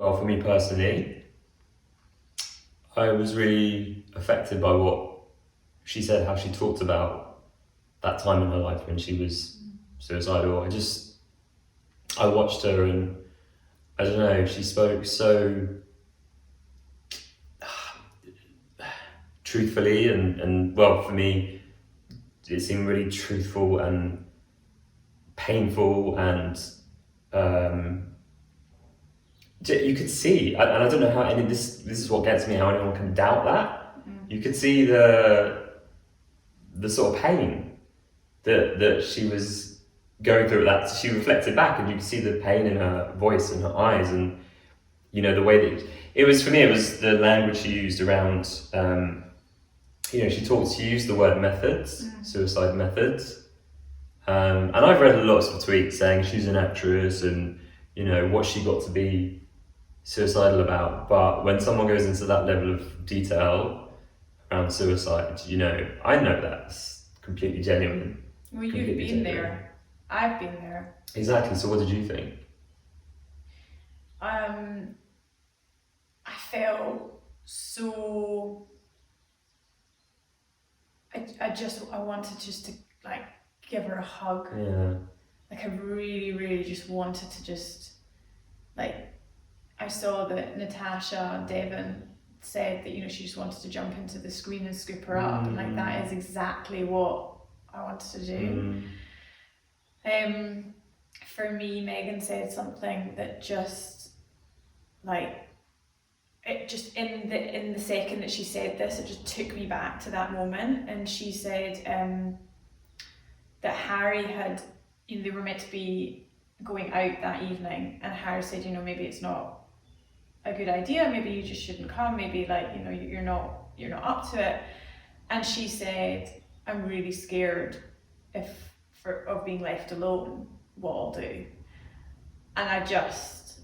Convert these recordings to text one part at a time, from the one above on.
Well, for me personally, I was really affected by what she said, how she talked about that time in her life when she was suicidal. I watched her and I don't know, she spoke so truthfully and well, for me, it seemed really truthful and painful and um, you could see, and I don't know how any this is what gets me, how anyone can doubt that. You could see the sort of pain that she was going through. That she reflected back, and you could see the pain in her voice and her eyes, and you know the way that it was for me. It was the language she used around. She used the word methods, suicide methods, and I've read lots of tweets saying she's an actress and you know what she got to be suicidal about. But when someone goes into that level of detail around suicide, you know, I know that's completely genuine. Well, you've completely been genuine. there. I've been there. Exactly. So what did you think? I felt so. I wanted just to like give her a hug. Yeah. Like I really, really just wanted to just like. I saw that Natasha Devon said that, you know, she just wanted to jump into the screen and scoop her up, and like that is exactly what I wanted to do. For me, Meghan said something that just like it just in the second that she said this, it just took me back to that moment. And she said that Harry had, you know, they were meant to be going out that evening, and Harry said, you know, maybe it's not a good idea, maybe you just shouldn't come, maybe like, you know, you're not up to it. And she said, I'm really scared of being left alone, what I'll do. And I just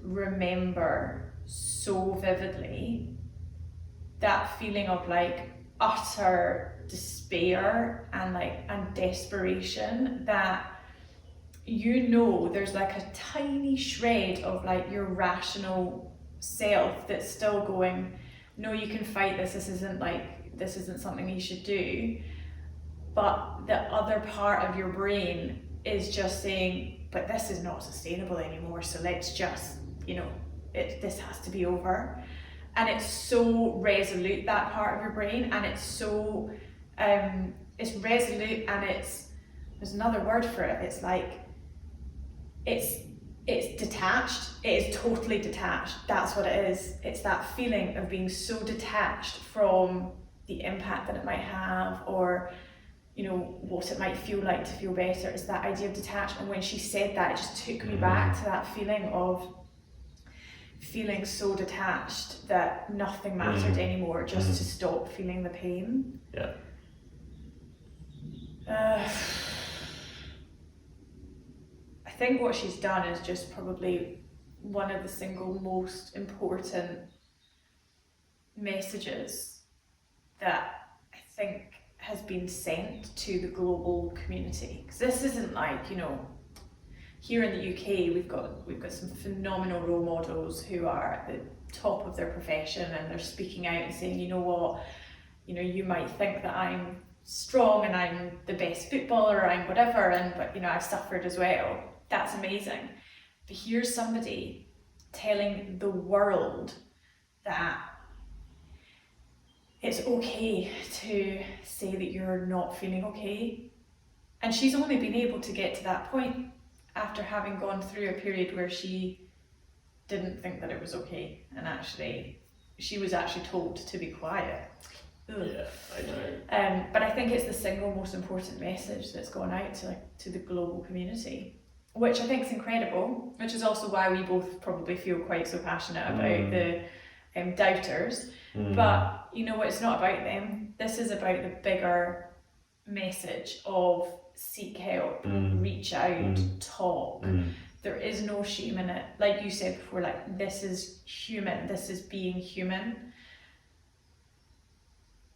remember so vividly that feeling of like utter despair and desperation, that you know there's like a tiny shred of like your rational self that's still going, no, you can fight this isn't something you should do. But the other part of your brain is just saying, but this is not sustainable anymore, so let's just, you know, this has to be over. And it's so resolute, that part of your brain, and it's so it's resolute, and there's another word for it, it's like it's detached. It is totally detached. That's what it is. It's that feeling of being so detached from the impact that it might have, or you know, what it might feel like to feel better. It's that idea of detached. And when she said that, it just took me back to that feeling of feeling so detached that nothing mattered anymore, just to stop feeling the pain. Yeah. I think what she's done is just probably one of the single most important messages that I think has been sent to the global community. Because this isn't like, you know, here in the UK we've got some phenomenal role models who are at the top of their profession, and they're speaking out and saying, you know what, you know, you might think that I'm strong and I'm the best footballer, or I'm whatever, but you know, I've suffered as well. That's amazing. But here's somebody telling the world that it's okay to say that you're not feeling okay. And she's only been able to get to that point after having gone through a period where she didn't think that it was okay, and she was actually told to be quiet. Ugh. Yeah, I know. But I think it's the single most important message that's gone out to the global community, which I think is incredible, which is also why we both probably feel quite so passionate about the doubters. But you know what, it's not about them. This is about the bigger message of seek help, reach out, talk. There is no shame in it. Like you said before, like this is human, this is being human.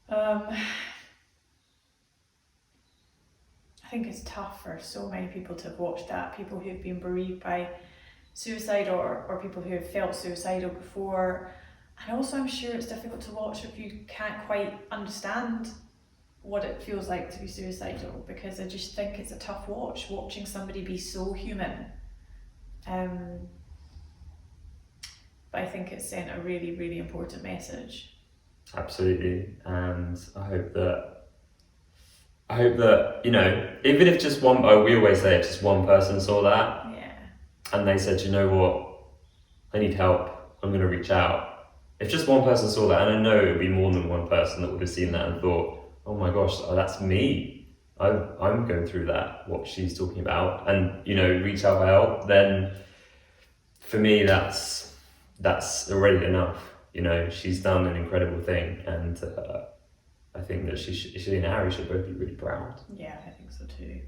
I think it's tough for so many people to have watched that, people who've been bereaved by suicide or people who have felt suicidal before. And also I'm sure it's difficult to watch if you can't quite understand what it feels like to be suicidal, because I just think it's a tough watch, watching somebody be so human. But I think it sent a really, really important message. Absolutely. And I hope that, you know, even if just one, we always say if just one person saw that, Yeah. and they said, you know what, I need help, I'm going to reach out. If just one person saw that, and I know it would be more than one person that would have seen that and thought, oh my gosh, that's me. I'm going through that, what she's talking about, and, you know, reach out for help, then for me, that's already enough. You know, she's done an incredible thing, and I think that she and Harry should both be really proud. Yeah, I think so too.